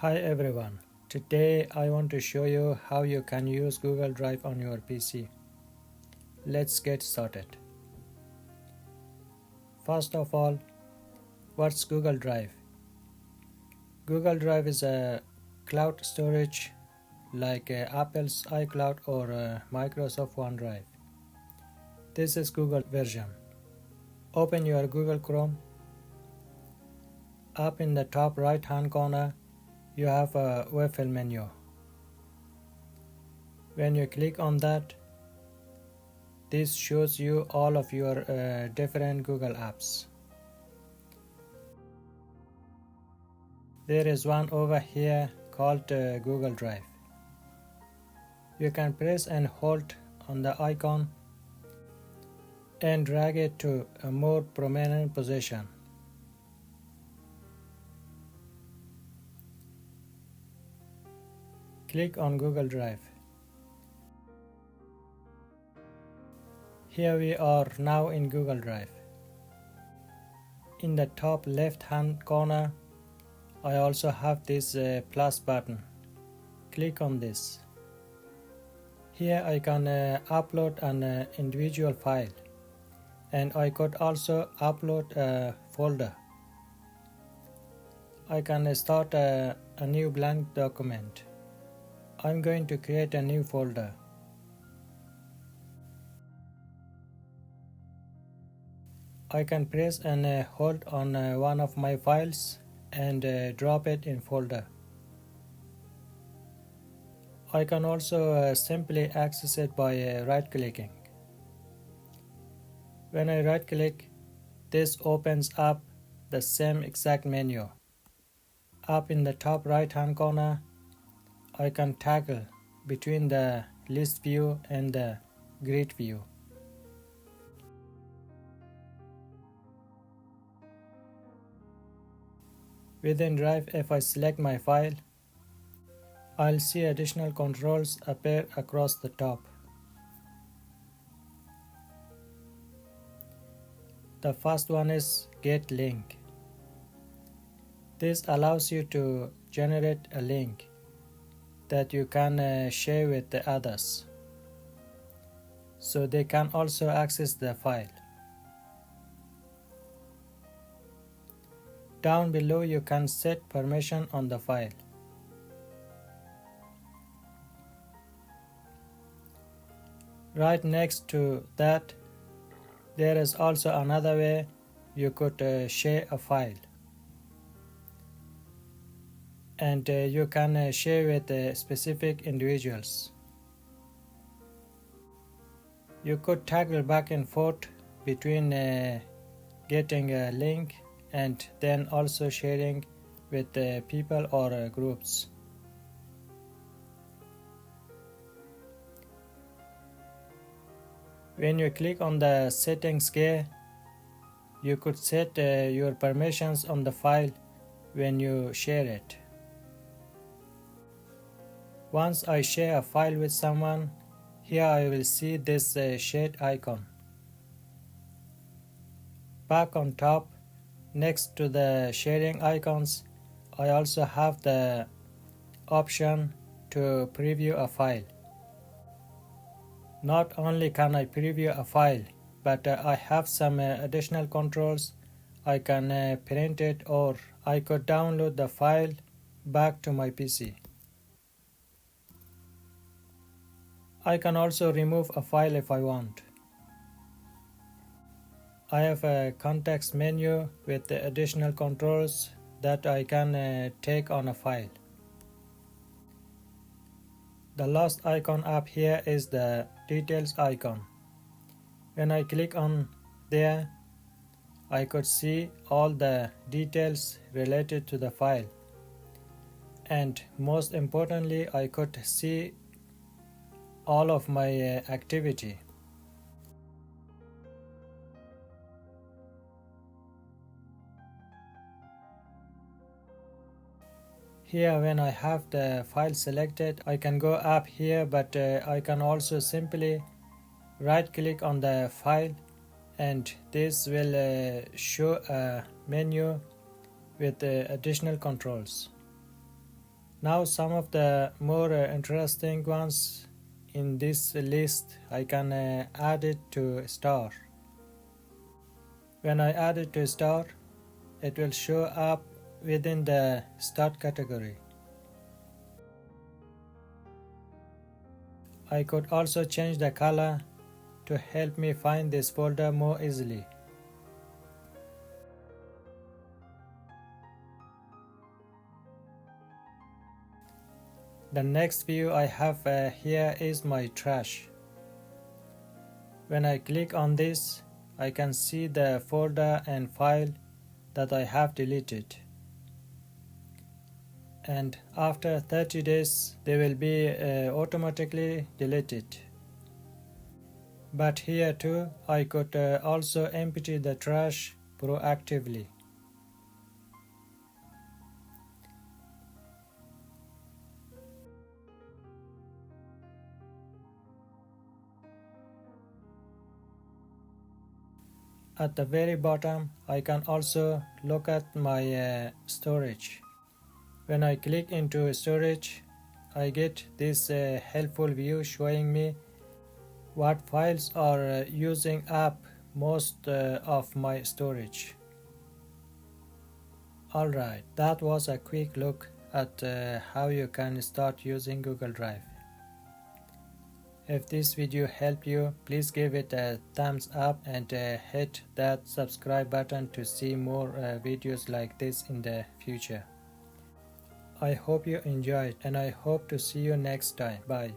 Hi everyone, today I want to show you how you can use Google Drive on your PC. Let's get started. First of all, what's Google Drive? Google Drive is a cloud storage like Apple's iCloud or Microsoft OneDrive. This is Google version. Open your Google Chrome. Up in the top right hand corner, you have a web file menu. When you click on that, this shows you all of your different Google apps. There is one over here called Google Drive. You can press and hold on the icon and drag it to a more prominent position. Click on Google Drive. Here we are now in Google Drive. In the top left hand corner, I also have this plus button. Click on this. Here I can upload an individual file, and I could also upload a folder. I can start a new blank document. I'm going to create a new folder. I can press and hold on one of my files and drop it in folder. I can also simply access it by right-clicking. When I right-click, this opens up the same exact menu. Up in the top right-hand corner, I can toggle between the list view and the grid view. Within Drive, if I select my file, I'll see additional controls appear across the top. The first one is Get Link. This allows you to generate a link that you can share with the others, so they can also access the file. Down below you can set permission on the file. Right next to that, there is also another way you could share a file, and you can share with specific individuals. You could toggle back and forth between getting a link and then also sharing with people or groups. When you click on the settings gear, you could set your permissions on the file when you share it. Once I share a file with someone, here I will see this shared icon. Back on top, next to the sharing icons, I also have the option to preview a file. Not only can I preview a file, but I have some additional controls. I can print it, or I could download the file back to my PC. I can also remove a file if I want. I have a context menu with the additional controls that I can take on a file. The last icon up here is the details icon. When I click on there, I could see all the details related to the file, and most importantly, I could see all of my activity. Here, when I have the file selected, I can go up here, but I can also simply right click on the file, and this will show a menu with additional controls. Now some of the more interesting ones in this list, I can add it to star. When I add it to star, it will show up within the start category. I could also change the color to help me find this folder more easily. The next view I have here is my trash. When I click on this, I can see the folder and file that I have deleted. And after 30 days, they will be automatically deleted. But here too, I could also empty the trash proactively. At the very bottom, I can also look at my storage. When I click into storage, I get this helpful view showing me what files are using up most of my storage. Alright, that was a quick look at how you can start using Google Drive. If this video helped you, please give it a thumbs up and hit that subscribe button to see more videos like this in the future. I hope you enjoyed and I hope to see you next time. Bye.